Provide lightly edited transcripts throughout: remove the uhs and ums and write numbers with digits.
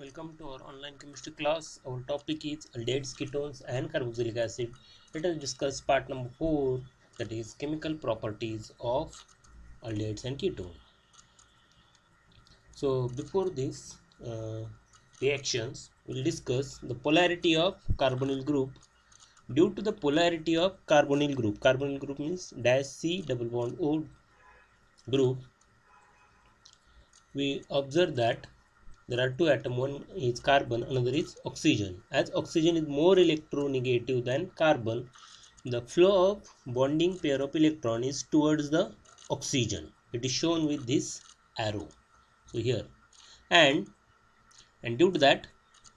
Welcome to our online chemistry class. Our topic is aldehydes, ketones and carboxylic acid. Let us discuss part number 4, that is chemical properties of aldehydes and ketones. So before this reactions, we will discuss the polarity of carbonyl group. Due to the polarity of carbonyl group means dash C double bond O group, we observe that there are two atoms, one is carbon, another is oxygen. As oxygen is more electronegative than carbon, the flow of bonding pair of electron is towards the oxygen. It is shown with this arrow. So here, and due to that,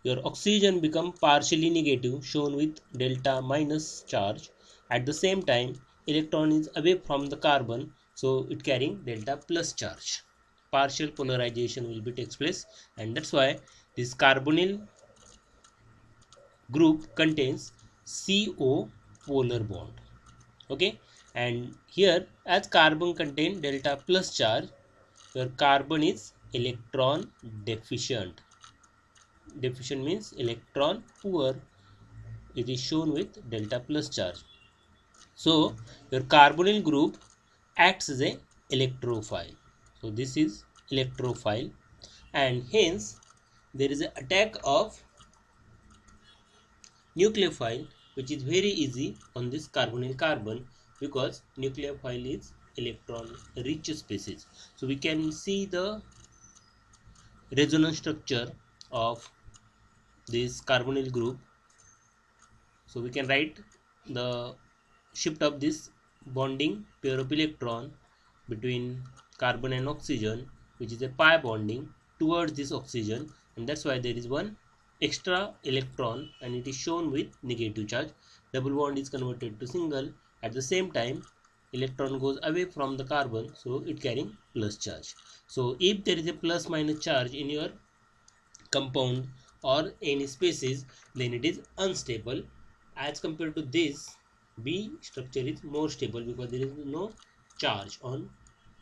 your oxygen become partially negative, shown with delta minus charge. At the same time, electron is away from the carbon, so it carrying delta plus charge. Partial polarization will be takes place, and that's why this carbonyl group contains CO polar bond. Okay, and here as carbon contain delta plus charge, your carbon is electron deficient. Deficient means electron poor. It is shown with delta plus charge. So your carbonyl group acts as a electrophile. So this is electrophile, and hence there is an attack of nucleophile, which is very easy on this carbonyl carbon, because nucleophile is electron rich species. So we can see the resonance structure of this carbonyl group. So we can write the shift of this bonding pair of electron between carbon and oxygen, which is a pi bonding towards this oxygen, and that's why there is one extra electron and it is shown with negative charge. Double bond is converted to single. At the same time, electron goes away from the carbon, so it carrying plus charge. So if there is a plus minus charge in your compound or any species, then it is unstable. As compared to this, B structure is more stable because there is no charge on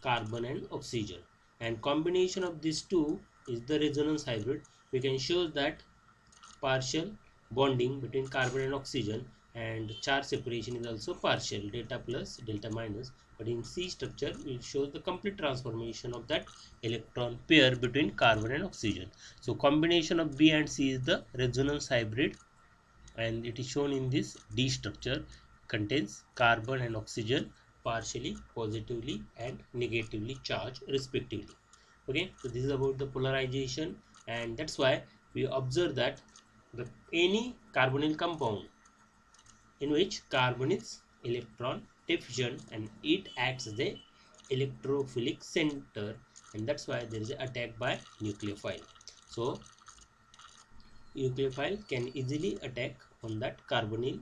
carbon and oxygen, and combination of these two is the resonance hybrid. We can show that partial bonding between carbon and oxygen, and charge separation is also partial, delta plus delta minus. But in C structure it shows the complete transformation of that electron pair between carbon and oxygen. So combination of B and C is the resonance hybrid, and it is shown in this D structure. Contains carbon and oxygen partially positively and negatively charged respectively. Okay, so this is about the polarization, and that's why we observe that any carbonyl compound in which carbon is electron deficient, and it acts as a electrophilic center, and that's why there is an attack by nucleophile. So nucleophile can easily attack on that carbonyl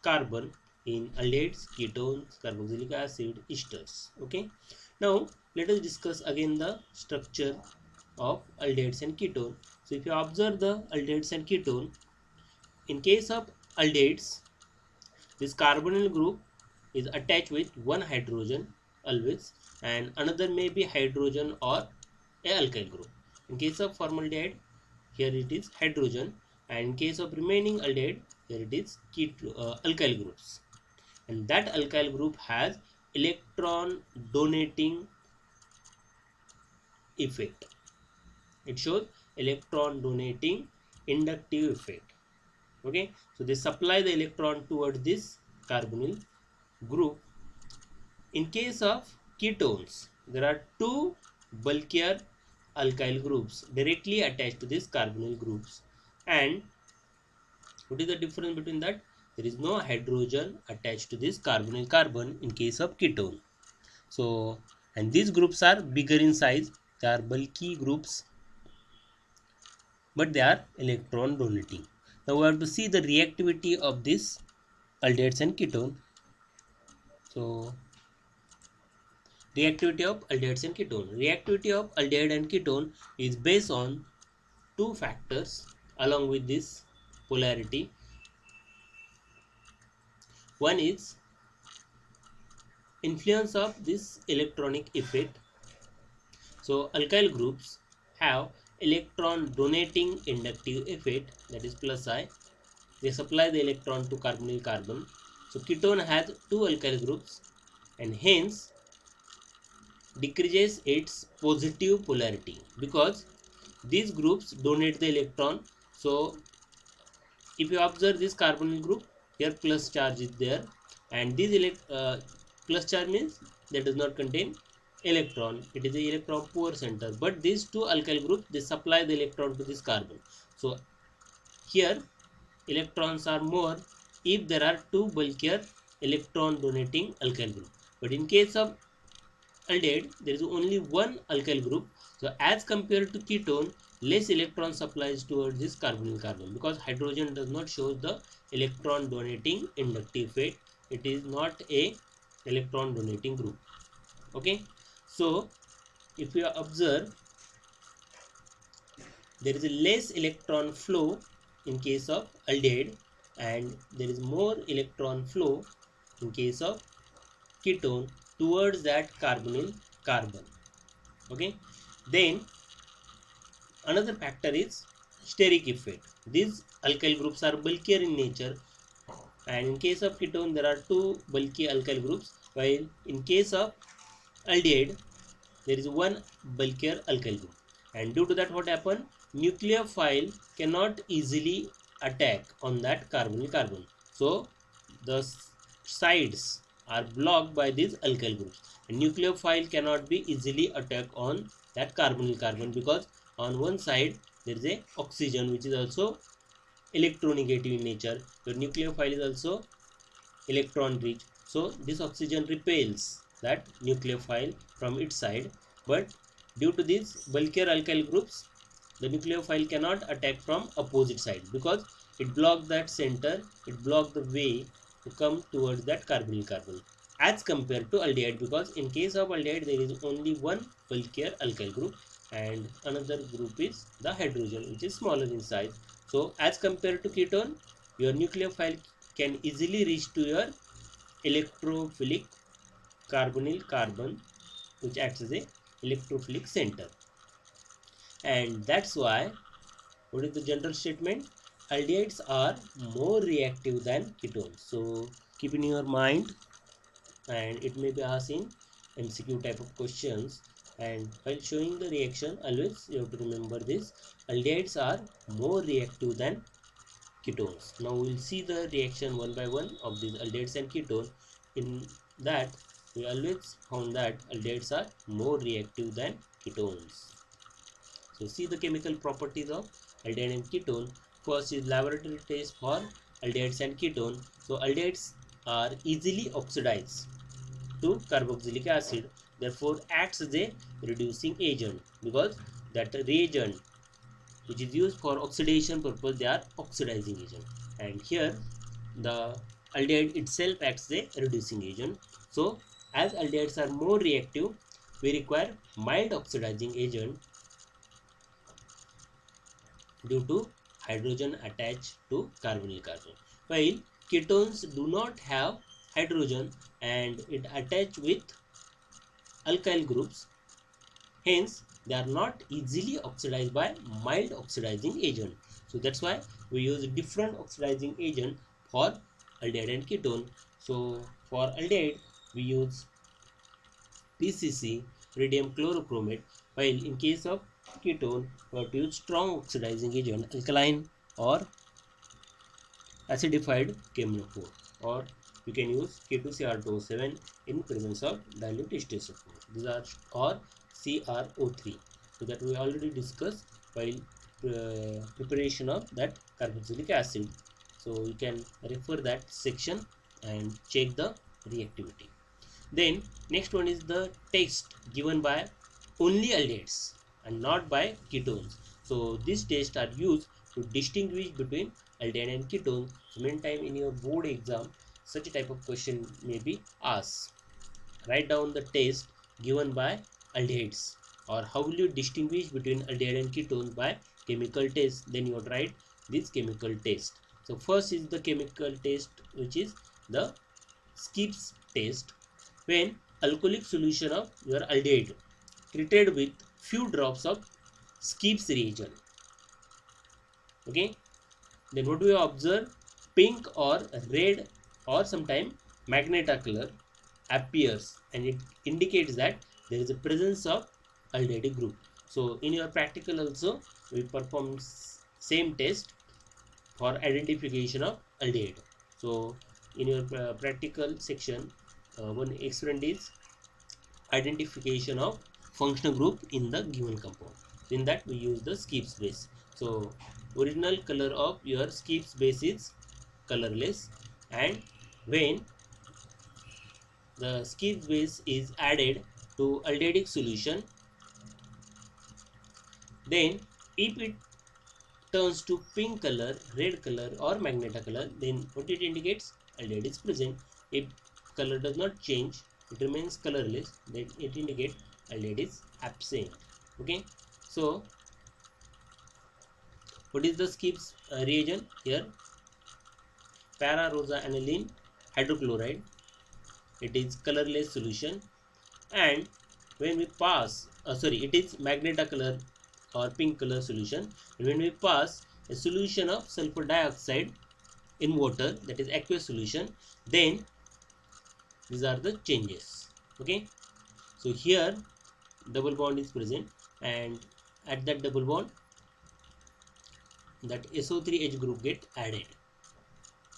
carbon in aldehydes, ketones, carboxylic acid, esters. Okay, now let us discuss again the structure of aldehydes and ketone. So if you observe the aldehydes and ketone, in case of aldehydes, this carbonyl group is attached with one hydrogen always, and another may be hydrogen or a alkyl group. In case of formaldehyde, here it is hydrogen, and in case of remaining aldehyde, here it is alkyl groups, and that alkyl group has electron donating effect. It shows electron donating inductive effect. Okay, so they supply the electron towards this carbonyl group. In case of ketones, there are two bulkier alkyl groups directly attached to these carbonyl groups, and what is the difference between that? There is no hydrogen attached to this carbonyl carbon in case of ketone. So, and these groups are bigger in size. They are bulky groups, but they are electron donating. Now we have to see the reactivity of this aldehydes and ketone. So reactivity of aldehydes and ketone. Reactivity of aldehyde and ketone is based on two factors along with this polarity. One is influence of this electronic effect. So alkyl groups have electron donating inductive effect, that is plus I. They supply the electron to carbonyl carbon. So ketone has two alkyl groups and hence decreases its positive polarity because these groups donate the electron. So if you observe this carbonyl group, here plus charge is there, and this plus charge means that does not contain electron. It is a electron poor center. But these two alkyl groups, they supply the electron to this carbon. So here electrons are more if there are two bulkier electron donating alkyl group. But in case of aldehyde, there is only one alkyl group. So as compared to ketone, less electron supplies towards this carbonyl carbon because hydrogen does not show the electron donating inductive effect. It is not a electron donating group. Okay, so if you observe, there is a less electron flow in case of aldehyde and there is more electron flow in case of ketone towards that carbonyl carbon. Okay, then another factor is steric effect. These alkyl groups are bulkier in nature, and in case of ketone there are two bulky alkyl groups, while in case of aldehyde there is one bulkier alkyl group. And due to that, what happen? Nucleophile cannot easily attack on that carbonyl carbon. So the sides are blocked by these alkyl groups. And nucleophile cannot be easily attacked on that carbonyl carbon because on one side there is a oxygen which is also electronegative in nature. Your nucleophile is also electron rich. So this oxygen repels that nucleophile from its side. But due to these bulkier alkyl groups, the nucleophile cannot attack from opposite side because it blocks that center, it blocks the way to come towards that carbonyl carbon as compared to aldehyde, because in case of aldehyde there is only one bulkier alkyl group and another group is the hydrogen which is smaller in size. So as compared to ketone, your nucleophile can easily reach to your electrophilic carbonyl carbon which acts as a electrophilic center. And that's why, what is the general statement? Aldehydes are more reactive than ketones. So keep in your mind, and it may be asked in MCQ type of questions. And while showing the reaction, always you have to remember this: aldehydes are more reactive than ketones. Now we will see the reaction one by one of these aldehydes and ketone. In that, we always found that aldehydes are more reactive than ketones. So see the chemical properties of aldehyde and ketone. First is laboratory test for aldehydes and ketone. So aldehydes are easily oxidized to carboxylic acid, therefore acts as a reducing agent because that reagent which is used for oxidation purpose, they are oxidizing agent, and here the aldehyde itself acts as a reducing agent. So as aldehydes are more reactive, we require mild oxidizing agent due to hydrogen attached to carbonyl carbon, while ketones do not have hydrogen and it attach with alkyl groups, hence they are not easily oxidized by mild oxidizing agent. So that's why we use different oxidizing agent for aldehyde and ketone. So for aldehyde we use PCC, radium chlorochromate, while in case of ketone we have to use strong oxidizing agent, alkaline or acidified chemnophore, or you can use K2CR2O7 in presence of dilute H2SO4. These are, or CrO3. So that we already discussed while preparation of that carboxylic acid. So you can refer that section and check the reactivity. Then next one is the test given by only aldehydes and not by ketones. So these tests are used to distinguish between aldehyde and ketone. So many time in your board exam, such a type of question may be asked. Write down the test given by aldehydes, or how will you distinguish between aldehyde and ketone by chemical test. Then you would write this chemical test. So first is the chemical test, which is the Skipp's test. When alcoholic solution of your aldehyde treated with few drops of Skips reagent. Okay, then what do we observe? Pink or red or sometime magenta color appears, and it indicates that there is a presence of aldehyde group. So in your practical also we perform same test for identification of aldehyde. So in your practical section, one experiment is identification of functional group in the given compound. In that we use the Skips base. So original color of your Skips base is colorless, and when the Skips base is added to aldehydic solution, then if it turns to pink color, red color or magenta color, then what it indicates? Aldehyde is present. If color does not change, it remains colorless, then it indicates aldehyde is absent. Okay, so what is the Skips reagent here? Para-rosa-aniline hydrochloride. It is colorless solution, and when we pass, it is magenta color or pink color solution, and when we pass a solution of sulfur dioxide in water, that is aqueous solution, then these are the changes. Okay, so here double bond is present, and at that double bond that SO3H group get added.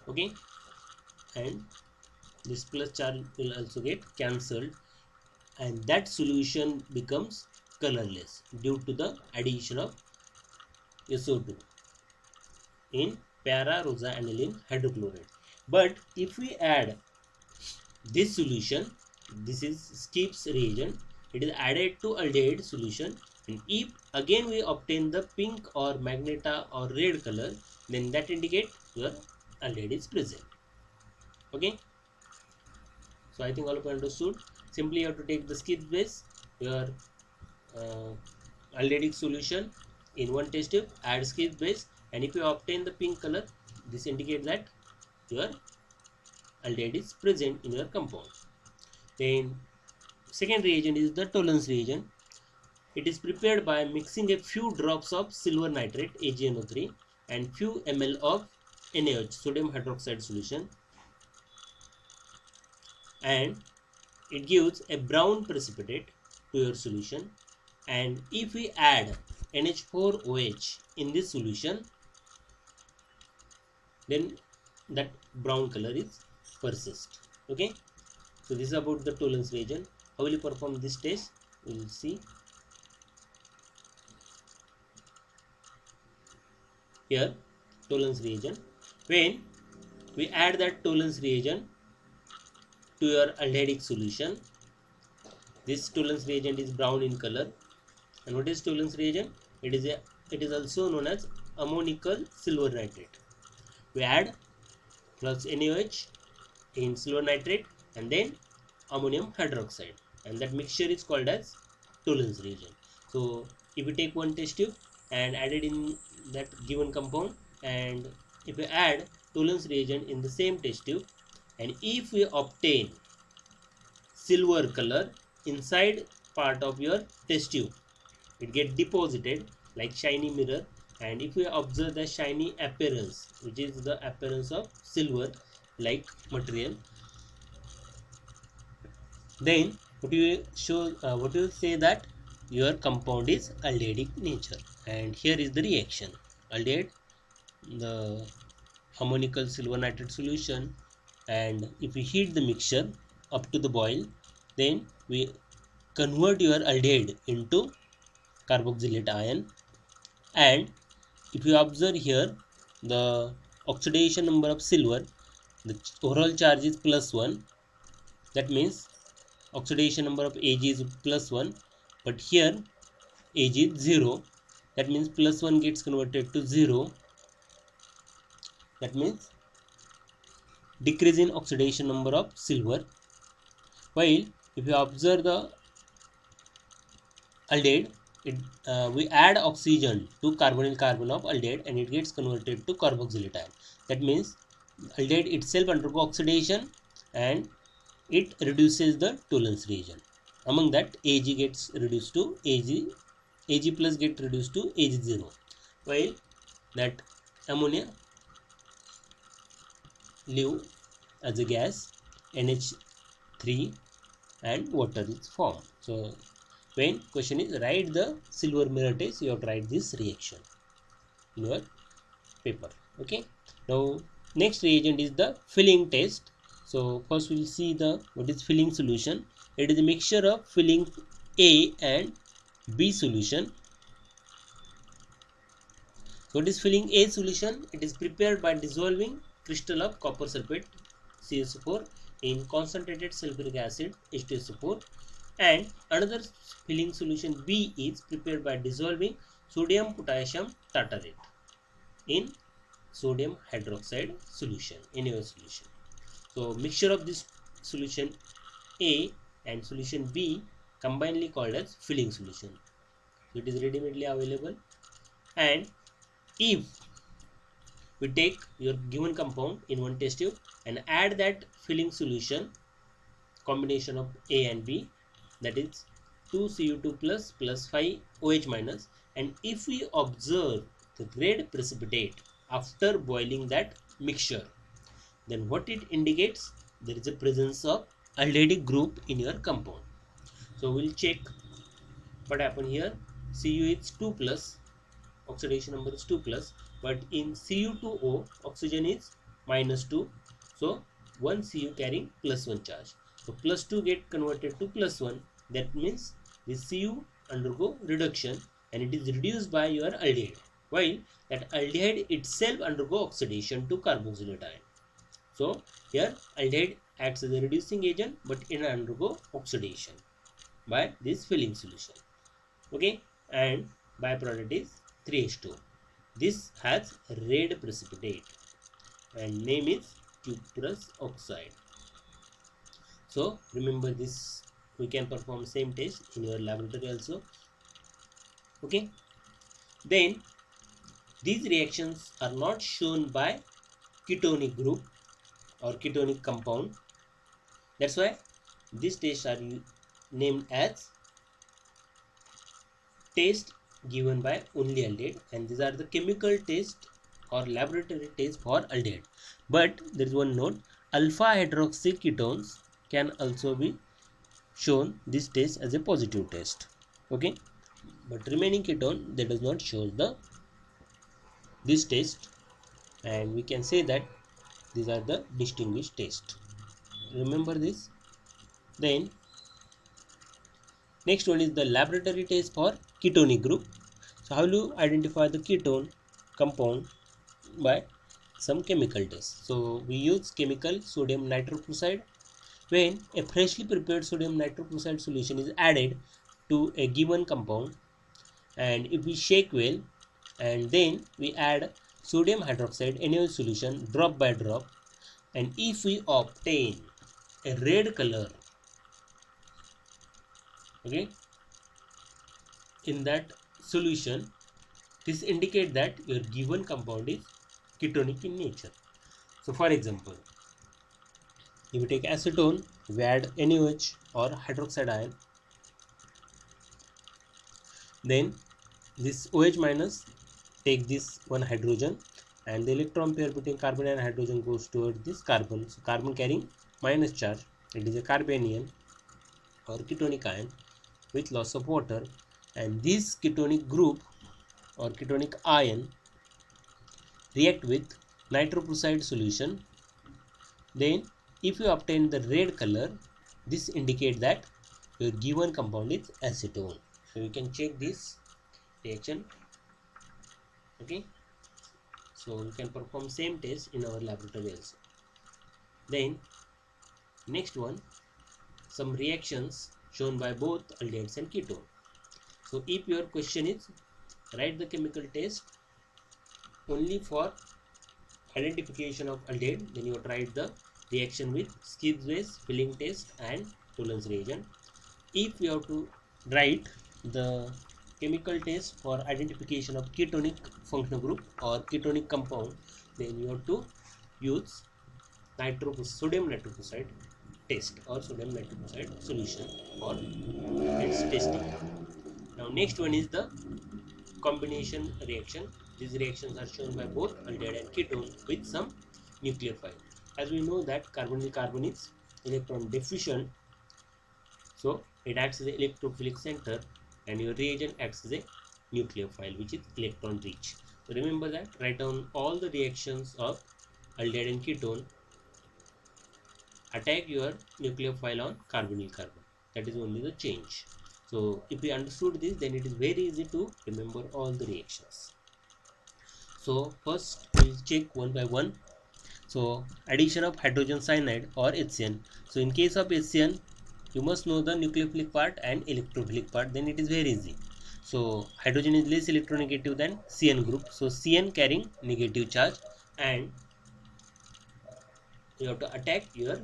Okay, and this plus charge will also get cancelled, and that solution becomes colorless due to the addition of SO2 in para-rosa-aniline hydrochloride. But if we add this solution, this is Skips reagent, it is added to aldehyde solution, and if again we obtain the pink or magenta or red color, then that indicate your aldehyde is present. Okay, so I think all of you understood. Simply you have to take the Skips base, your aldehydic solution in one test tube, add Skips base, and if you obtain the pink color, this indicates that your aldehyde is present in your compound. Then second reagent is the Tollens reagent. It is prepared by mixing a few drops of silver nitrate AgNO3 and few ml of NaOH, sodium hydroxide solution, and it gives a brown precipitate to your solution. And if we add NH4OH in this solution, then that brown color is persist. Okay, so this is about the Tollens reagent. How will you perform this test? We will see. Here Tollens reagent, when we add that Tollens reagent to your aldehydic solution, this Tollens reagent is brown in color. And what is Tollens reagent? It is also known as ammonical silver nitrate. We add plus NaOH in silver nitrate and then ammonium hydroxide, and that mixture is called as Tollens reagent. So if we take one test tube and add it in that given compound, and if we add Tollens reagent in the same test tube, and if we obtain silver color inside part of your test tube, it get deposited like shiny mirror, and if we observe the shiny appearance, which is the appearance of silver like material, then what you say that your compound is aldehydic nature. And here is the reaction. Aldehyde, the ammonical silver nitrate solution, and if we heat the mixture up to the boil, then we convert your aldehyde into carboxylate ion. And if you observe here, the oxidation number of silver, the overall charge is +1, that means oxidation number of Ag is +1, but here Ag is 0, that means +1 gets converted to 0, that means decrease in oxidation number of silver. While if you observe the aldehyde, we add oxygen to carbonyl carbon of aldehyde and it gets converted to carboxylate ion. That means aldehyde itself undergo oxidation and it reduces the Tollens reagent. Among that, Ag gets reduced to Ag Ag plus get reduced to Ag0, while that ammonia leave as a gas, NH3 and water is formed. So when question is write the silver mirror test, you have to write this reaction in your paper. Okay, now next reagent is the filling test. So first we will see the what is filling solution. It is a mixture of filling A and B solution. So what is filling A solution? It is prepared by dissolving crystal of copper sulfate CaSO4 in concentrated sulfuric acid H2SO4, and another filling solution B is prepared by dissolving sodium potassium tartarate in sodium hydroxide solution, NaOH solution. So mixture of this solution A and solution B combinedly called as filling solution. So it is readily available, and if we take your given compound in one test tube and add that filling solution combination of A and B, that is 2Cu2 plus 5 OH minus, and if we observe the red precipitate after boiling that mixture, then what it indicates? There is a presence of aldehyde group in your compound. So we'll check what happened here. Cu is 2 plus, oxidation number is 2 plus, but in Cu2O oxygen is minus 2, so 1 Cu carrying plus 1 charge. So plus 2 get converted to plus 1, that means this Cu undergo reduction and it is reduced by your aldehyde, while that aldehyde itself undergo oxidation to carboxylate ion. So here aldehyde acts as a reducing agent, but it undergo oxidation by this filling solution. Okay, and byproduct is 3H2O. This has red precipitate and name is cuprous oxide. So remember this, we can perform same test in your laboratory also. Okay, then these reactions are not shown by ketonic group or ketonic compound. That's why these tests are named as test given by only aldehyde, and these are the chemical test or laboratory test for aldehyde. But there is one note, alpha hydroxy ketones can also be shown this test as a positive test. Okay, but remaining ketone, they does not show this test, and we can say that these are the distinguished test. Remember this. Then next one is the laboratory test for ketonic group. So how do you identify the ketone compound? By some chemical test. So we use chemical sodium nitroprusside. When a freshly prepared sodium nitroprusside solution is added to a given compound, and if we shake well, and then we add sodium hydroxide NaOH solution drop by drop, and if we obtain a red color, okay, in that solution, this indicates that your given compound is ketonic in nature. So for example, if we take acetone, we add NaOH or hydroxide ion, then this OH minus take this one hydrogen, and the electron pair between carbon and hydrogen goes towards this carbon. So carbon carrying minus charge, it is a carbanion or ketonic ion with loss of water, and this ketonic group or ketonic ion react with nitroprusside solution. Then if you obtain the red color, this indicates that your given compound is acetone. So you can check this reaction. Okay, so we can perform same test in our laboratory also. Then next one, some reactions shown by both aldehydes and ketone. So if your question is write the chemical test only for identification of aldehyde, then you have to write the reaction with Gibbs filling test and Tollens reagent. If you have to write the chemical test for identification of ketonic functional group or ketonic compound, then you have to use sodium nitroprusside test or sodium nitroprusside solution for its testing. Now next one is the combination reaction. These reactions are shown by both aldehyde and ketone with some nucleophile. As we know that carbonyl carbon is electron deficient, so it acts as an electrophilic center, and your reagent acts as a nucleophile which is electron rich. So remember that, write down all the reactions of aldehyde and ketone attack your nucleophile on carbonyl carbon. That is only the change. So if we understood this, then it is very easy to remember all the reactions. So first we will check one by one. So addition of hydrogen cyanide or HCN. So in case of HCN, you must know the nucleophilic part and electrophilic part, then it is very easy. So hydrogen is less electronegative than CN group. So CN carrying negative charge, and you have to attack your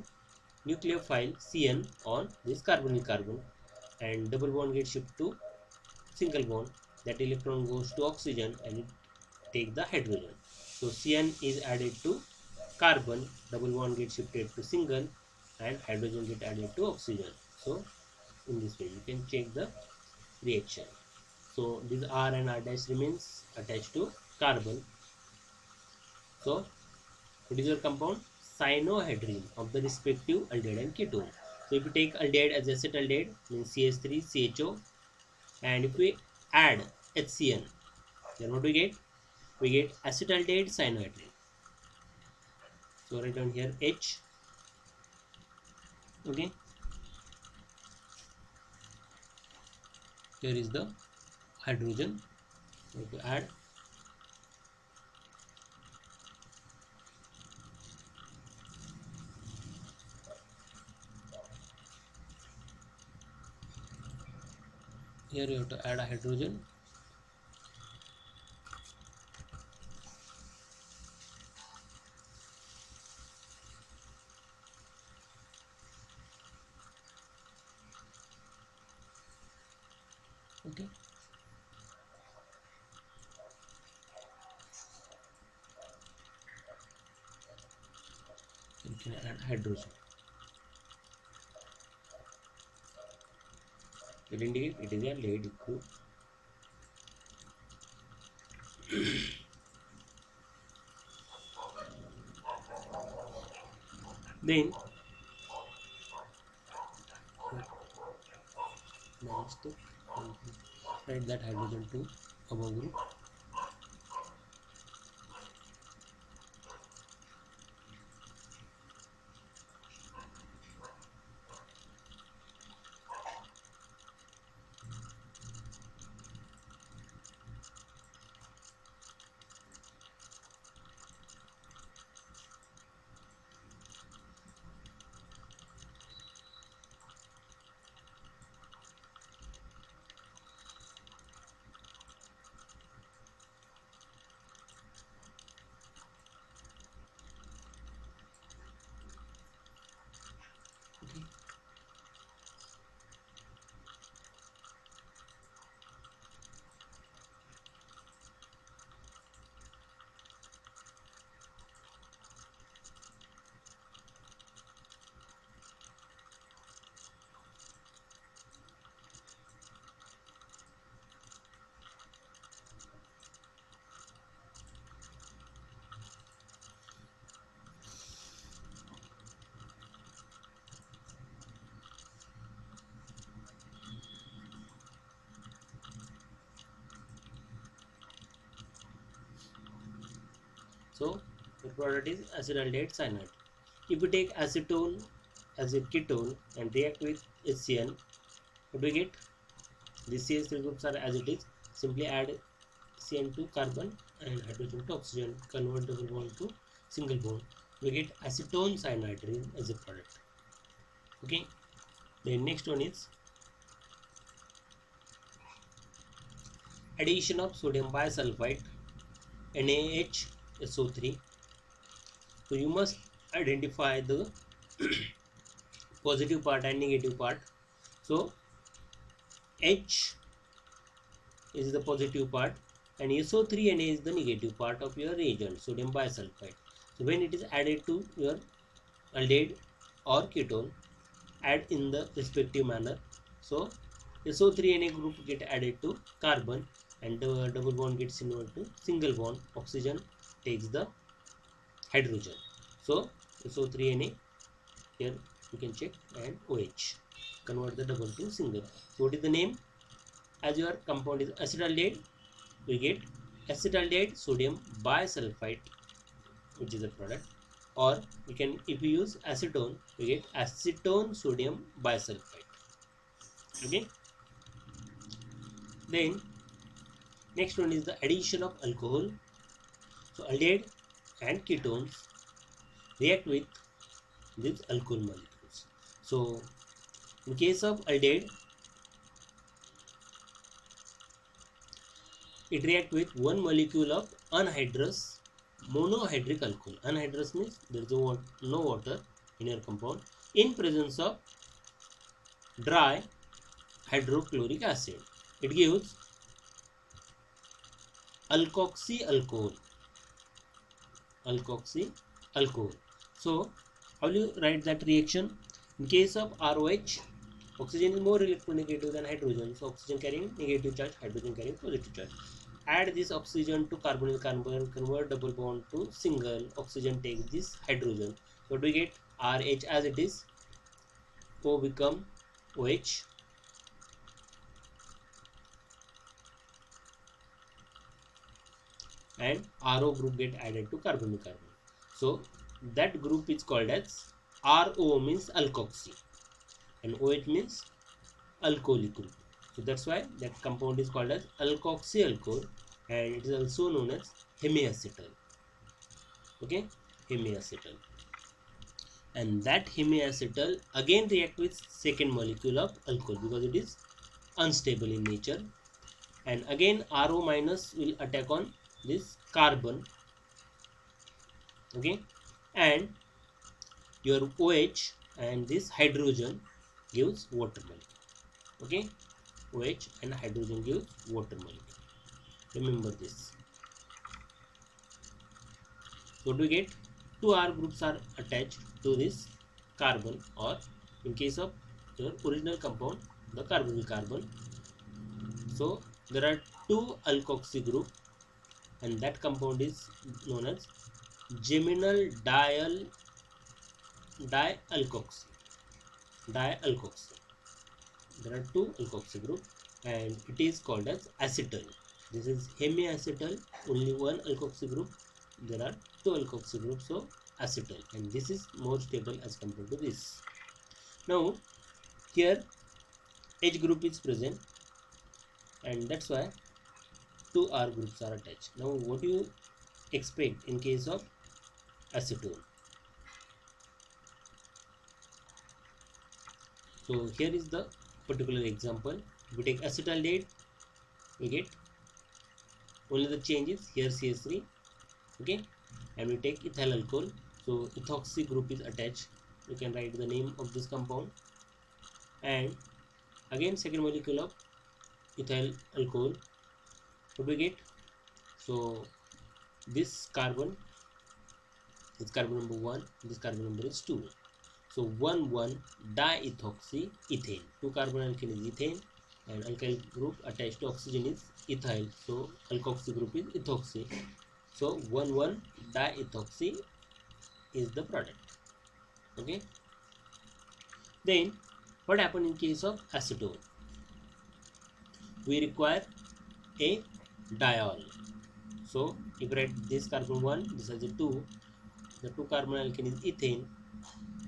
nucleophile CN on this carbonyl carbon, and double bond gets shift to single bond. That electron goes to oxygen and it take the hydrogen. So CN is added to carbon, double bond gets shifted to single, and hydrogen get added to oxygen. So in this way you can check the reaction. So this R and R dash remains attached to carbon. So what is your compound? Cyanohydrine of the respective aldehyde and ketone. So if you take aldehyde as acetaldehyde, means CH3CHO, and if we add HCN, then what we get? We get acetaldehyde cyanohydrine. So write down here H. Okay. Here is the hydrogen. We have to add. Here you have to add a hydrogen. Okay. You can add hydrogen. It indicates it is a lead group. Then write that hydrogen to above group. Okay. So the product is acetaldehyde cyanide. If we take acetone as a ketone and react with HCN, what we get? These CH3 groups are as it is. Simply add CN to carbon and hydrogen to oxygen, convert double bond to single bond. We get acetone cyanhydrine as a product. Okay. The next one is addition of sodium bisulfite NaHSO3. So you must identify the positive part and negative part. So H is the positive part and SO3 Na is the negative part of your reagent, sodium bisulfite. So when it is added to your aldehyde or ketone, add in the respective manner. So SO3Na group get added to carbon, and the double bond gets inverted to single bond. Oxygen takes the hydrogen. So SO3Na, here you can check, and OH convert the double to single. So what is the name? As your compound is acetaldehyde, we get acetaldehyde sodium bisulfite, which is a product. Or we can, if we use acetone, we get acetone sodium bisulfite. Okay. Then next one is the addition of alcohol. So aldehyde and ketones react with these alcohol molecules. So in case of aldehyde, it reacts with one molecule of anhydrous monohydric alcohol. Anhydrous means there is no water in your compound in presence of dry hydrochloric acid. It gives alkoxy alcohol. So how will you write that reaction? In case of ROH, oxygen is more electronegative than hydrogen, so oxygen carrying negative charge, hydrogen carrying positive charge. Add this oxygen to carbonyl carbon, convert double bond to single. Oxygen takes this hydrogen. So what do we get? RH as it is, O become OH, and RO group get added to carbonyl carbon. So that group is called as RO, means alkoxy, and OH means alcoholic group. So that's why that compound is called as alkoxy alcohol, and it is also known as hemiacetal. Okay, hemiacetal. And that hemiacetal again react with second molecule of alcohol because it is unstable in nature, and again RO minus will attack on this carbon. Okay, and your OH and this hydrogen gives water molecule. Okay, OH and hydrogen gives water molecule. Remember this. So what do we get? Two R groups are attached to this carbon, or in case of your original compound, the carbonyl carbon. So there are two alkoxy group, and that compound is known as geminal dialkoxy. There are two alkoxy group, and it is called as acetal. This is hemiacetal, only one alkoxy group. There are two alkoxy groups, so acetal, and this is more stable as compared to this. Now here H group is present, and that's why two R groups are attached. Now what do you expect in case of acetone? So here is the particular example. If we take acetaldehyde, we get only the change is here CH3. Okay, and we take ethyl alcohol, so ethoxy group is attached. You can write the name of this compound, and again second molecule of ethyl alcohol. What do we get? So this carbon is carbon number 1, this carbon number is 2. So 1,1 diethoxy ethane. Two carbon alkene is ethane, and alkyl group attached to oxygen is ethyl. So alkoxy group is ethoxy. So 1,1 diethoxy is the product. Okay. Then what happen in case of acetone? We require a diol. So if you write this carbon 1, this has a 2. The two carbon alkene is ethane,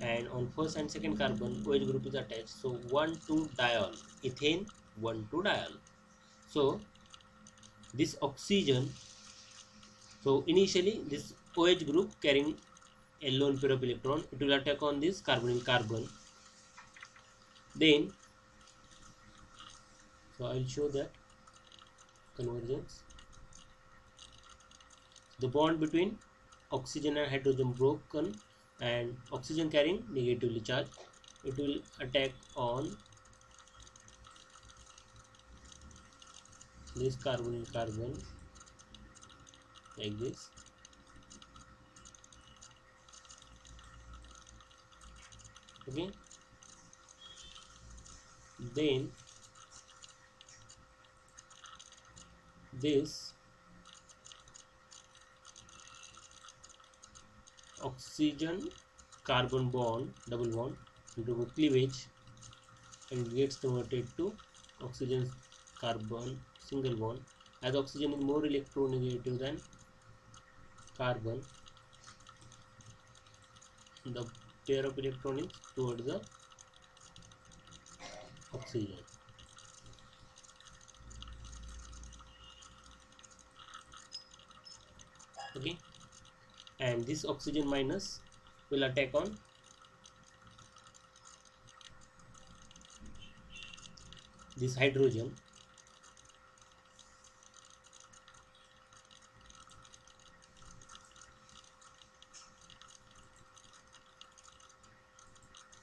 and on first and second carbon OH group is attached. So 1,2 diol, ethane 1,2 diol. So this oxygen, so initially this OH group carrying a lone pair of electron, it will attack on this carbonyl carbon. Then so I will show that convergence. The bond between oxygen and hydrogen broken, and oxygen carrying negatively charged, it will attack on this carbonyl carbon like this. Okay, then this oxygen carbon bond, double bond, into cleavage and gets converted to oxygen carbon single bond. As oxygen is more electronegative than carbon, the pair of electrons towards the oxygen. Okay, and this oxygen minus will attack on this hydrogen,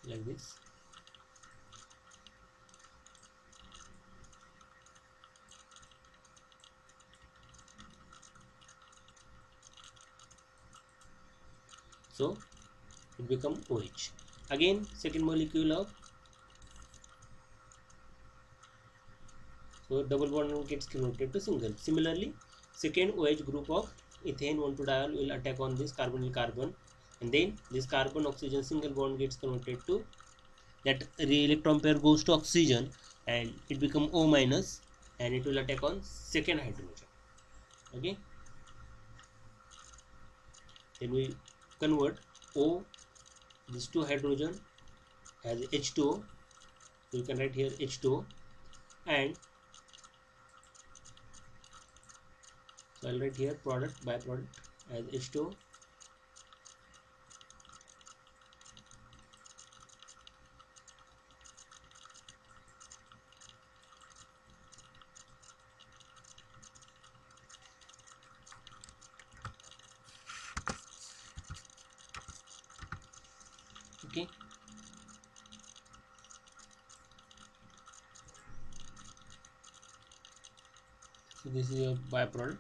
like this. So it become OH. Again, second molecule of, so double bond gets converted to single. Similarly, second OH group of ethane 1,2-diol will attack on this carbonyl carbon, and then this carbon oxygen single bond gets converted to, that electron pair goes to oxygen and it become O minus, and it will attack on second hydrogen. Okay, then we convert O, this two hydrogen, as H2O. So you can write here H2O, and so I'll write here product, byproduct as H2O. Okay, so this is your byproduct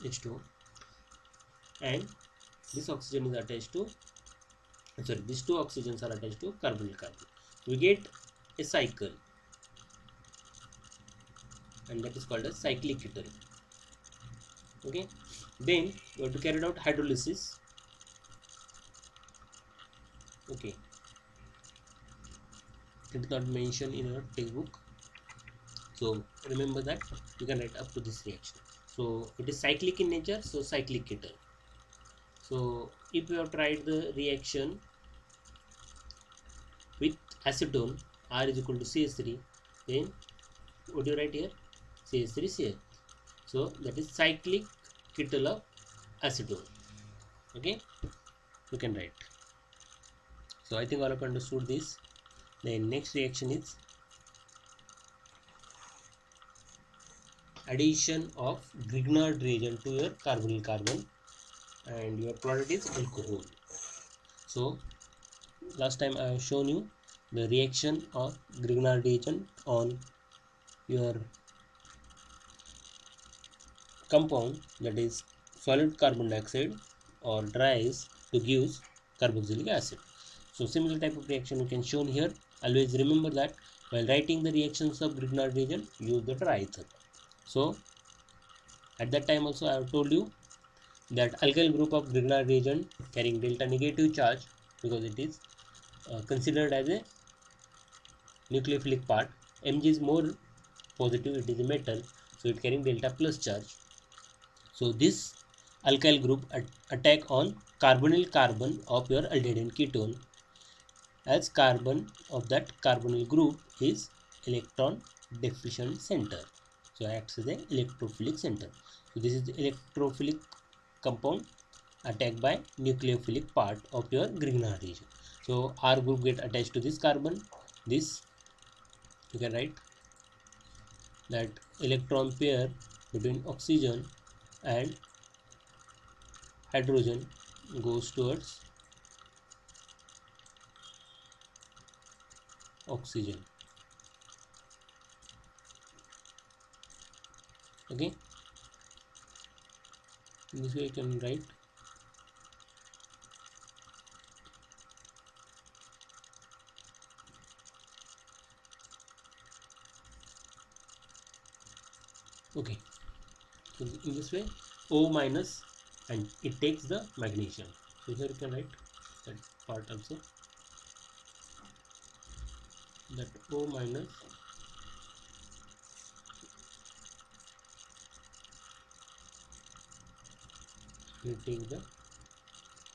H2O, and this oxygen is attached to, sorry, these two oxygens are attached to carbonyl carbon. We get a cycle, and that is called as cyclic ketone. Okay, then we have to carry out hydrolysis. Okay, it is not mentioned in our textbook, so remember that you can write up to this reaction. So it is cyclic in nature, so cyclic ketone. So if you have tried the reaction with acetone, R is equal to CH3, then what do you write here? CH3CH. So that is cyclic ketone of acetone. Okay, you can write. So I think all of you understood this. The next reaction is addition of Grignard reagent to your carbonyl carbon, and your product is alcohol. So last time I have shown you the reaction of Grignard reagent on your compound, that is solid carbon dioxide, or dry ice to give carboxylic acid. So similar type of reaction you can shown here. Always remember that while writing the reactions of Grignard reagent, use the dry ether. So at that time also I have told you that alkyl group of Grignard reagent carrying delta negative charge, because it is considered as a nucleophilic part. Mg is more positive, it is a metal, so it carrying delta plus charge. So this alkyl group attack on carbonyl carbon of your aldehyde ketone, as carbon of that carbonyl group is electron deficient center, so acts as an electrophilic center. So this is the electrophilic compound attacked by nucleophilic part of your Grignard reagent. So R group get attached to this carbon. This you can write that electron pair between oxygen and hydrogen goes towards oxygen. Okay, this way you can write. Okay, so in this way O minus, and it takes the magnesium. So here you can write that part also, that O minus will take the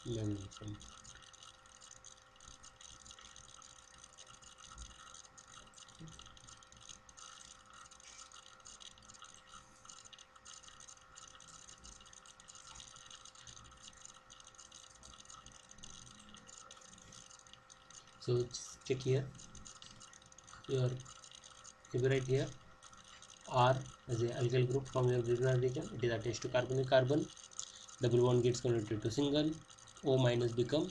magnesium. So check here, your, if you write here R as a alkyl group from your Grignard region, it is attached to carbonyl carbon, double bond gets converted to single, O minus become,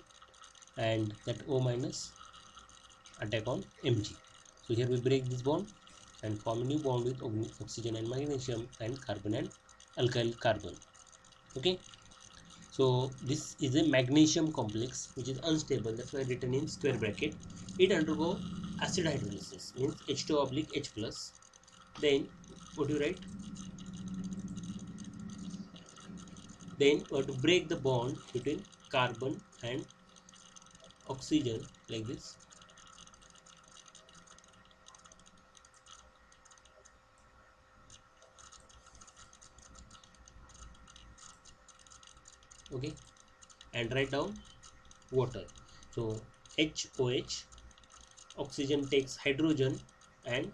and that O minus attack on Mg. So here we break this bond and form a new bond with oxygen and magnesium and carbon and alkyl carbon. Okay, so this is a magnesium complex which is unstable, that's why written in square bracket. It undergo acid hydrolysis, means H2 oblique H plus. Then what do you write? Then we have to break the bond between carbon and oxygen like this. Okay, and write down water. So HOH, oxygen takes hydrogen and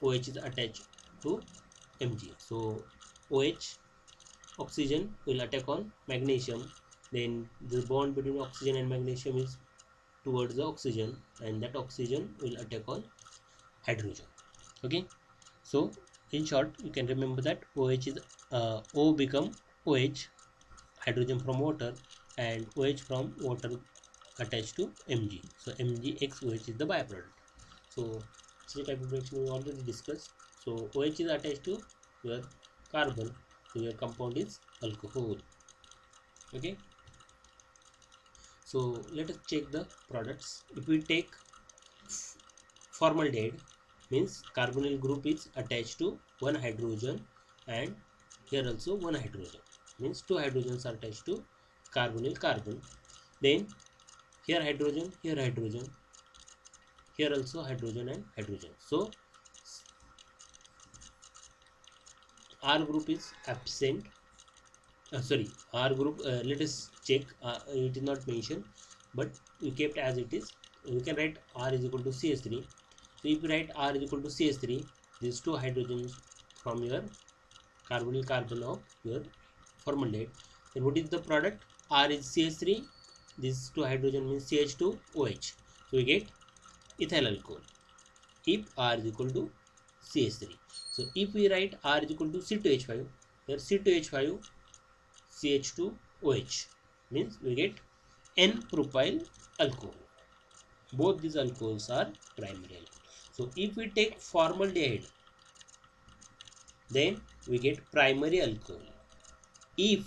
OH is attached to Mg. So OH, oxygen will attack on magnesium, then the bond between oxygen and magnesium is towards the oxygen, and that oxygen will attack on hydrogen. Okay, so in short you can remember that OH is O become OH, hydrogen from water, and OH from water attached to Mg. So MgXOH is the byproduct. So such type of reaction we already discussed. So OH is attached to your carbon, so your compound is alcohol. Okay, so let us check the products. If we take formaldehyde, means carbonyl group is attached to one hydrogen, and here also one hydrogen, means two hydrogens are attached to carbonyl carbon. Then here hydrogen, here hydrogen, here also hydrogen and hydrogen. So R group is absent. Sorry, R group, let us check, it is not mentioned, but we kept as it is. We can write R is equal to CH3. So if you write R is equal to CH3, these two hydrogens from your carbonyl carbon of your formaldehyde, then what is the product? R is CH3, these two hydrogen means CH2OH, so we get ethyl alcohol if R is equal to CH3. So if we write R is equal to C2H5, here C2H5 CH2OH, means we get N-propyl alcohol. Both these alcohols are primary alcohol. So if we take formaldehyde, then we get primary alcohol. If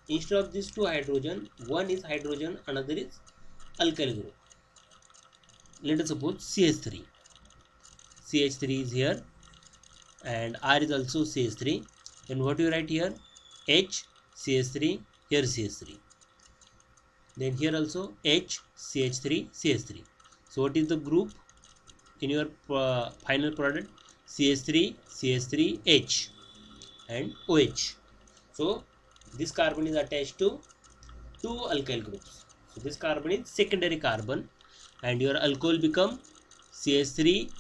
instead of these two hydrogen, one is hydrogen, another is alkyl group, let us suppose CH3. CH3 is here and R is also CH3. Then what you write here? H CH3, here CH3. Then here also H CH3 CH3. So what is the group in your final product? CH3 CH3 H and OH. So this carbon is attached to two alkyl groups. So this carbon is secondary carbon, and your alcohol become CH3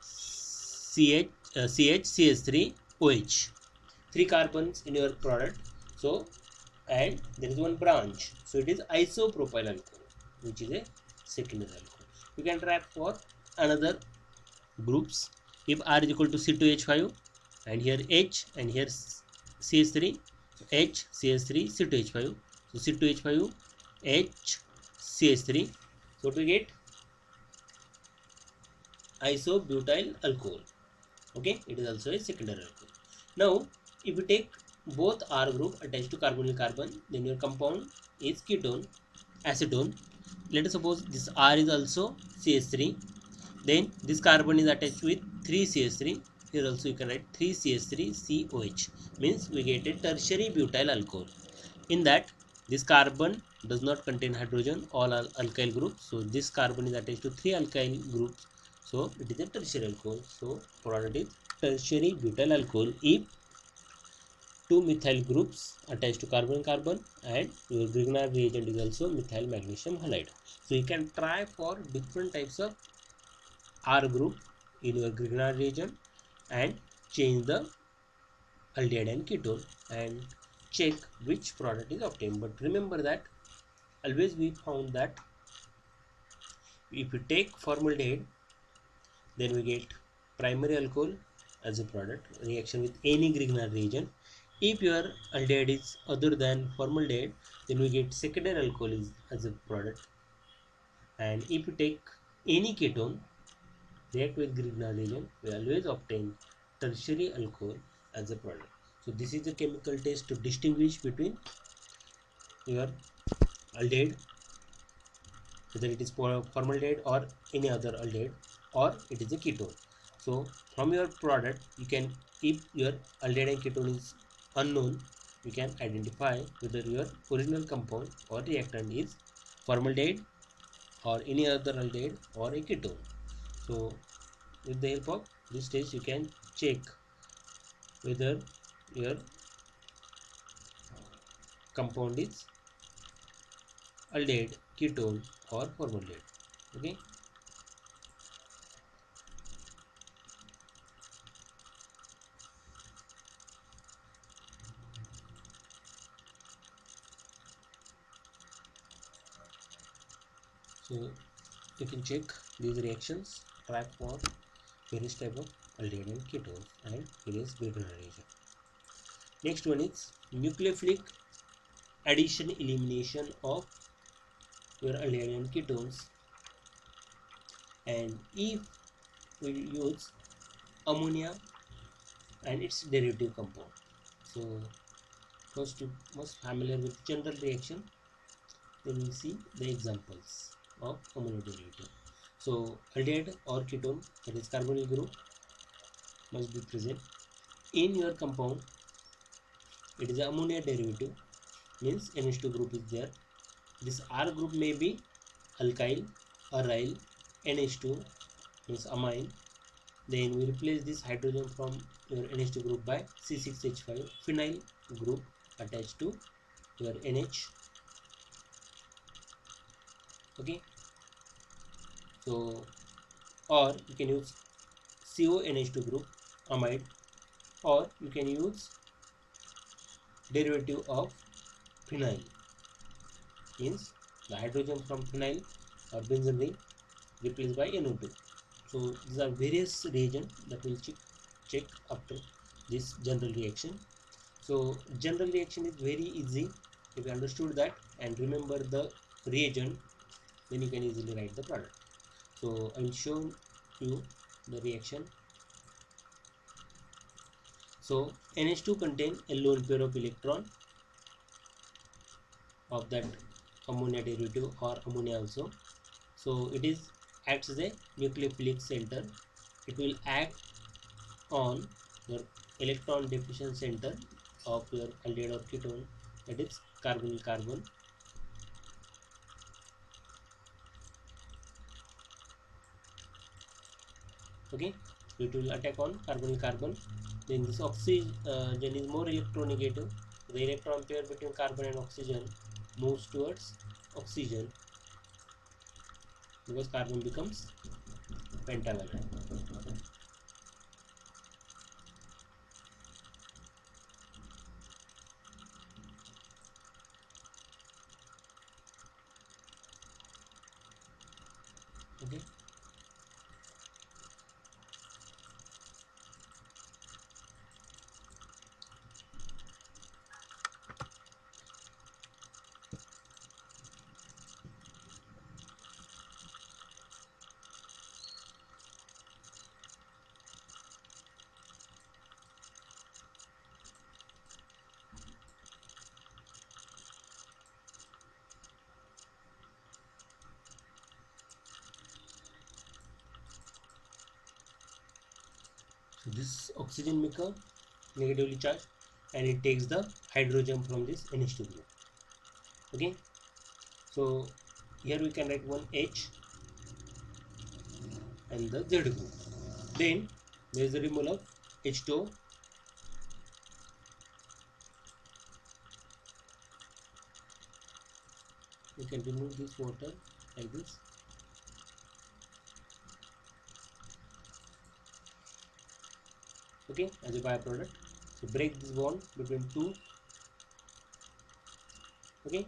CH CH3 OH. Three carbons in your product. So and there is one branch, so it is isopropyl alcohol, which is a secondary alcohol. You can wrap for another groups. If R is equal to C2H5 and here H and here CH3, so H CH3 C2H5, so C2H5 H CH3, so to get isobutyl alcohol. Okay, it is also a secondary alcohol. Now if you take both R group attached to carbonyl carbon, then your compound is ketone, acetone. Let us suppose this R is also CH3, then this carbon is attached with 3 CH3, Here also you can write 3CH3COH, means we get a tertiary butyl alcohol. In that, this carbon does not contain hydrogen, all are alkyl groups. So this carbon is attached to 3 alkyl groups. So it is a tertiary alcohol. So product is tertiary butyl alcohol if two methyl groups attached to carbon carbon, and your Grignard reagent is also methyl magnesium halide. So you can try for different types of R group in your Grignard reagent and change the aldehyde and ketone and check which product is obtained. But remember that always we found that if you take formaldehyde, then we get primary alcohol as a product reaction with any Grignard reagent. If your aldehyde is other than formaldehyde, then we get secondary alcohol as a product. And if you take any ketone react with Grignard reagent, we always obtain tertiary alcohol as a product. So this is a chemical test to distinguish between your aldehyde, whether it is formaldehyde or any other aldehyde, or it is a ketone. So from your product you can, if your aldehyde and ketone is unknown, you can identify whether your original compound or reactant is formaldehyde or any other aldehyde or a ketone. So with the help of this test you can check whether your compound is aldehyde, ketone or formaldehyde. Okay. So you can check these reactions, track for various type of aldehyde and ketones and various Grignard reagent. Next one is nucleophilic addition elimination of your aldehyde and ketones. And if we use ammonia and its derivative compound, so first you must familiar with general reaction, then we'll see the examples of ammonia derivative. So aldehyde or ketone, that is carbonyl group, must be present in your compound. It is ammonia derivative, means NH2 group is there. This R group may be alkyl, aryl, NH2 means amine. Then we replace this hydrogen from your NH2 group by C6H5 phenyl group attached to your NH. Okay. So or you can use CONH2 group amide, or you can use derivative of phenyl, means the hydrogen from phenyl or benzene ring replaced by NO2. So these are various reagents that will check after this general reaction. So general reaction is very easy. If you understood that and remember the reagent, then you can easily write the product. So I will show you the reaction. So NH2 contain a lone pair of electron of that ammonia derivative or ammonia also. So it is acts as a nucleophilic center. It will act on your electron deficient center of your aldehyde or ketone, that is carbonyl carbon. Okay, it will attack on carbonyl carbon. Then this oxygen is more electronegative. The electron pair between carbon and oxygen moves towards oxygen because carbon becomes pentavalent. Okay. this oxygen become negatively charged and it takes the hydrogen from this NH2 group. Okay, so here we can write one H and the Z group. Then there is the removal of H2O. You can remove this water like this. Okay, as a byproduct. So break this bond between two. Okay,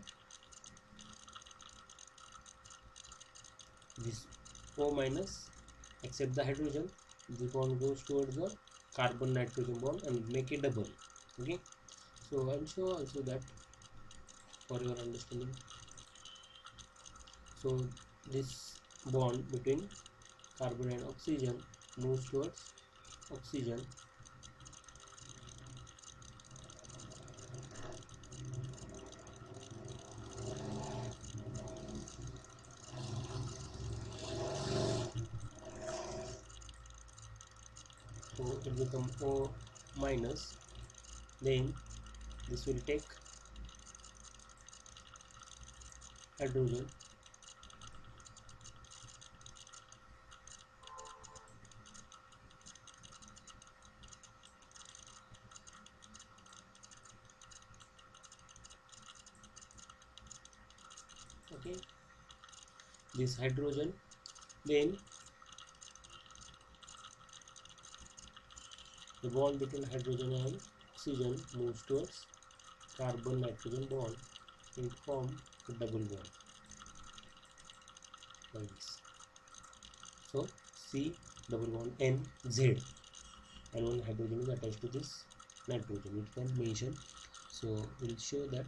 this O minus accept the hydrogen. This bond goes towards the carbon nitrogen bond and make it double. Okay, so I'll show also that for your understanding. So this bond between carbon and oxygen moves towards oxygen. So it become O minus. Then this will take hydrogen. Okay, this hydrogen. Then the bond between hydrogen and oxygen moves towards carbon nitrogen bond and form a double bond like this. So C double bond N Z and one hydrogen is attached to this nitrogen. It can mention. So we'll show that.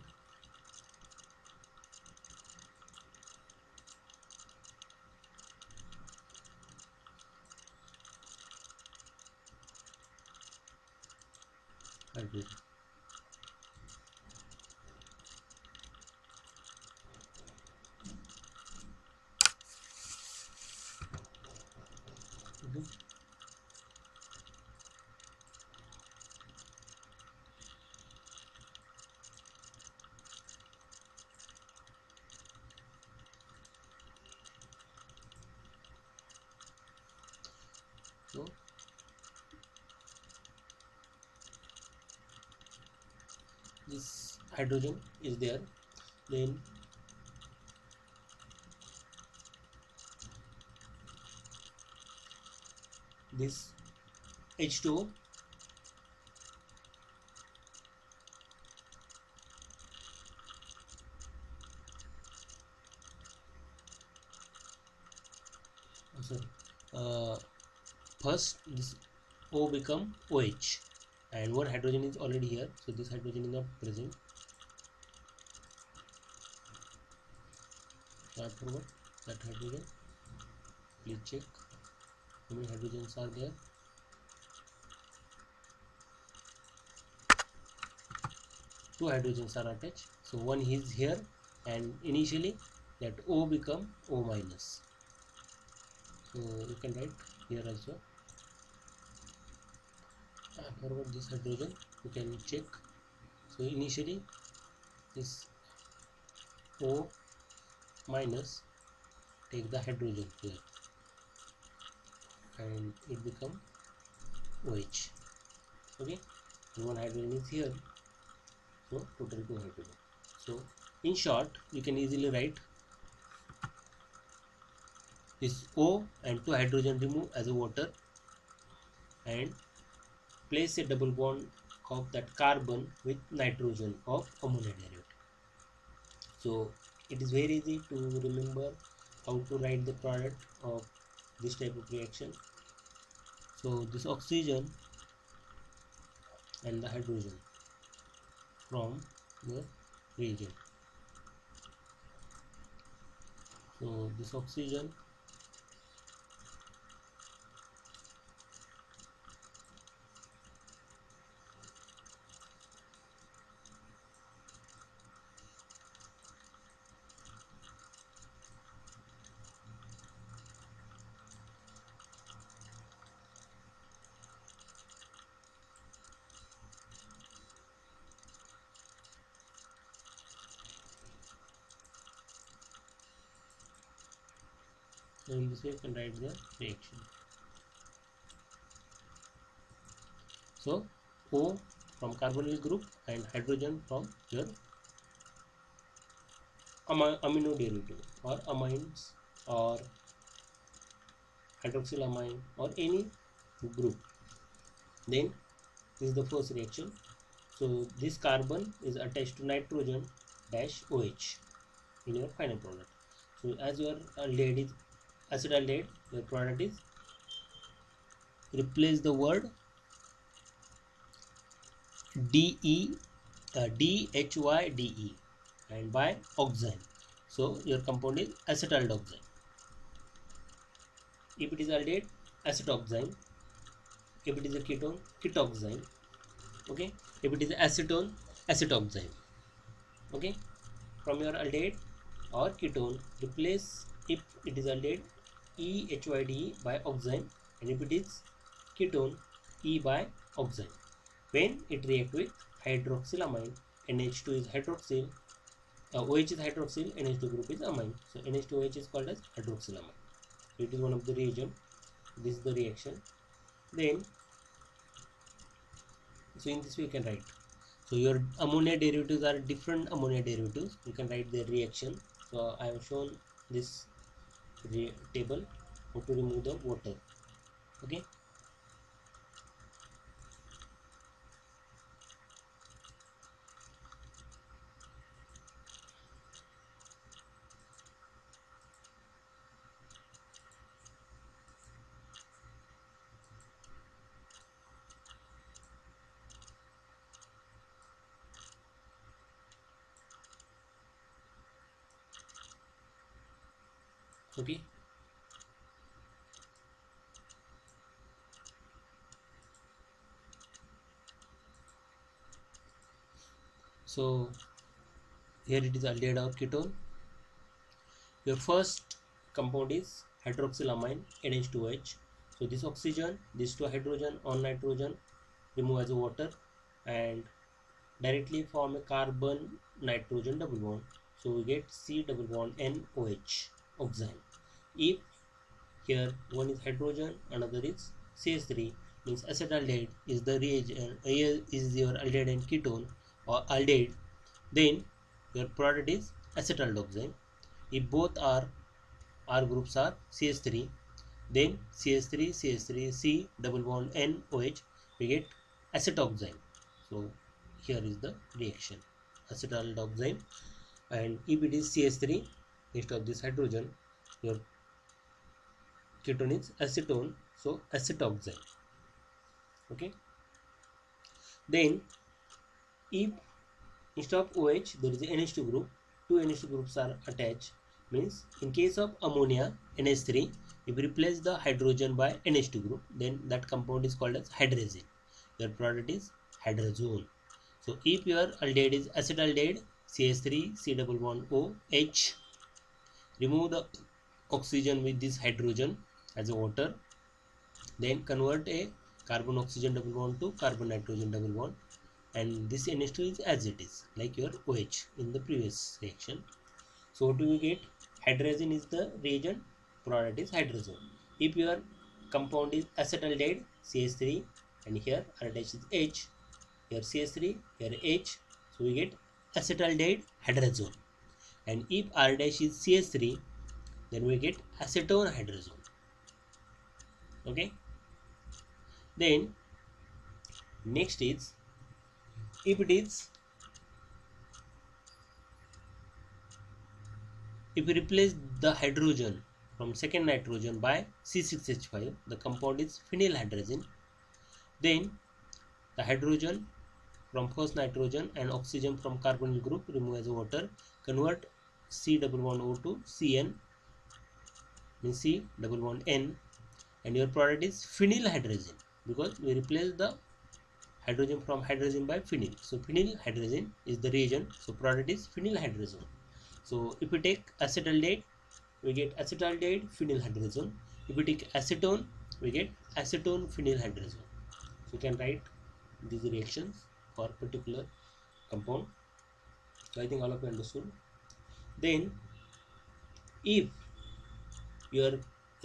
Hydrogen. Okay. So this hydrogen is there. Then this H2O sorry, first this O become OH and one hydrogen is already here, so this hydrogen is not present. So I forgot that hydrogen. Please check how many hydrogens are there. Two hydrogens are attached, so one is here and initially that O become O minus. So you can write here also. I forgot this hydrogen, you can check. So initially this O minus take the hydrogen here and it become OH. Okay, and one hydrogen is here, so total 2 hydrogen. So in short you can easily write this O and 2 hydrogen remove as a water and place a double bond of that carbon with nitrogen of ammonia derivative. So it is very easy to remember how to write the product of this type of reaction. So this oxygen and the hydrogen from the reagent. So this oxygen So in this way you can write the reaction. So O from carbonyl group and hydrogen from your amino derivative or amines or hydroxylamine or any group. Then this is the first reaction. So this carbon is attached to nitrogen dash OH in your final product. So as your aldehyde is acetaldehyde, your product is replace the word DHYDE and by oxime. So your compound is acetaldehyde. If it is aldehyde, acetoxime. If it is a ketone, ketoxime. Okay. If it is acetone, acetoxime. Okay. From your aldehyde or ketone, replace if it is aldehyde EHYDE by oxime, and if it is ketone, E by oxime. When it reacts with hydroxylamine, NH2 is hydroxyl, OH is hydroxyl, NH2 group is amine. So NH2OH is called as hydroxylamine. So it is one of the reagent. This is the reaction. Then, so in this way you can write. So your ammonia derivatives are different ammonia derivatives. You can write their reaction. So I have shown this table how to remove the water. Okay. Okay. So here it is aldehyde or ketone. Your first compound is hydroxylamine NH2OH. So this oxygen, these two hydrogen on nitrogen remove as a water and directly form a carbon nitrogen double bond. So we get C double bond NOH oxime. If here one is hydrogen, another is CH3, means acetaldehyde is the reagent, is your aldehyde and ketone or aldehyde, then your product is acetaldehyde. If both are R groups are CH3, then CH3 CH3 C double bond NOH, we get acetoxime. So here is the reaction, acetaldehyde. And if it is CH3 instead of this hydrogen, your ketone is acetone, so acetoxime. Okay. Then if instead of OH there is a NH2 group, two NH2 groups are attached, means in case of ammonia NH3, if we replace the hydrogen by NH2 group, then that compound is called as hydrazine. Your product is hydrazone. So if your aldehyde is acetaldehyde, CH3 C double bond OH, remove the oxygen with this hydrogen as a water, then convert a carbon oxygen double bond to carbon nitrogen double bond, and this NH2 is as it is like your OH in the previous reaction. So what do we get? Hydrazine is the reagent, product is hydrazone. If your compound is acetaldehyde CH3 and here R dash is H, here CH3, here H, so we get acetaldehyde hydrazone. And if R dash is CH3, then we get acetone hydrazone. Okay. Then next is, if it is, if we replace the hydrogen from second nitrogen by C6H5, the compound is phenylhydrazine. Then the hydrogen from first nitrogen and oxygen from carbonyl group remove as water, convert C double bond O to Cn, means C double bond N, and your product is phenylhydrazine because we replace the hydrogen from hydrazine by phenyl. So phenylhydrazine is the reagent, so product is phenylhydrazone. So if we take acetaldehyde, we get acetaldehyde phenylhydrazone. If we take acetone, we get acetone phenylhydrazone. So you can write these reactions for particular compound. So I think all of you understood. Then if your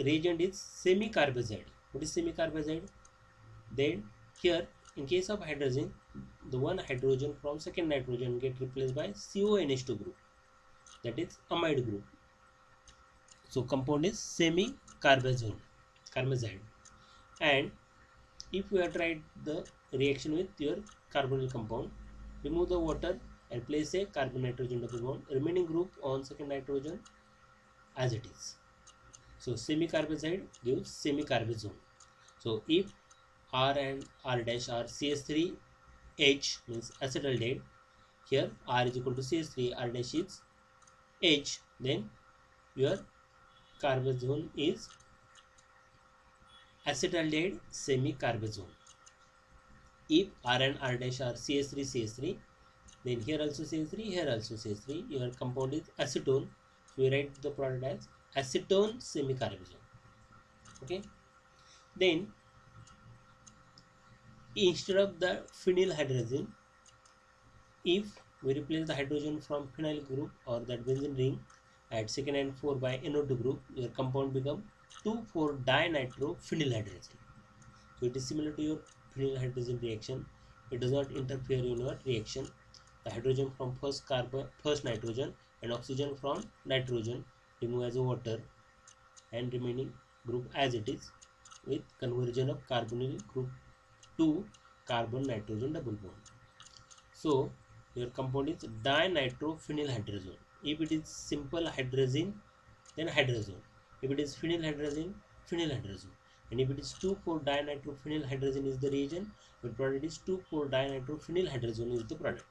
reagent is semi-carbazide. What is semi-carbazide? Then here, in case of hydrogen, the one hydrogen from second nitrogen get replaced by CONH2 group, that is amide group. So compound is semi-carbazide. And if you have tried the reaction with your carbonyl compound, remove the water and place a carbon nitrogen double bond, remaining group on second nitrogen as it is. So semi-carbazide gives semi-carbazone. So if R and R dash are CH3H means acetaldehyde, here R is equal to CH3, R dash is H, then your carbazone is acetaldehyde semi-carbazone. If R and R dash are CH3 CH3, then here also CH3, here also CH3, your compound is acetone. So we write the product as acetone semi-carbazone. Okay. Then instead of the phenyl hydrazine, if we replace the hydrogen from phenyl group or that benzene ring at second and 4 by NO2 group, your compound become 2,4-dinitrophenylhydrazine. So it is similar to your phenyl hydrazine reaction. It does not interfere in your reaction. The hydrogen from first nitrogen and oxygen from nitrogen remove as a water and remaining group as it is with conversion of carbonyl group to carbon nitrogen double bond. So your compound is dinitrophenylhydrazone. If it is simple hydrazine, then hydrazone. If it is phenylhydrazine, phenylhydrazone. And if it is 2,4-dinitrophenylhydrazine is the reagent, the product is 2,4-dinitrophenylhydrazone is the product.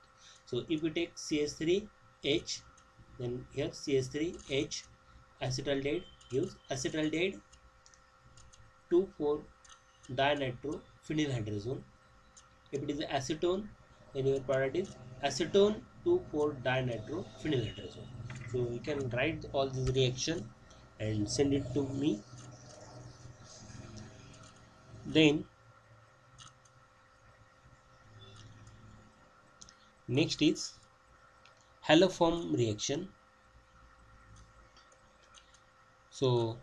So if we take CH3H, then here CH3H acetaldehyde gives acetaldehyde 2,4-dinitrophenylhydrazone. If it is acetone, then your product is acetone 2,4-dinitrophenylhydrazone. So you can write all this reaction and send it to me. Then next is haloform reaction. So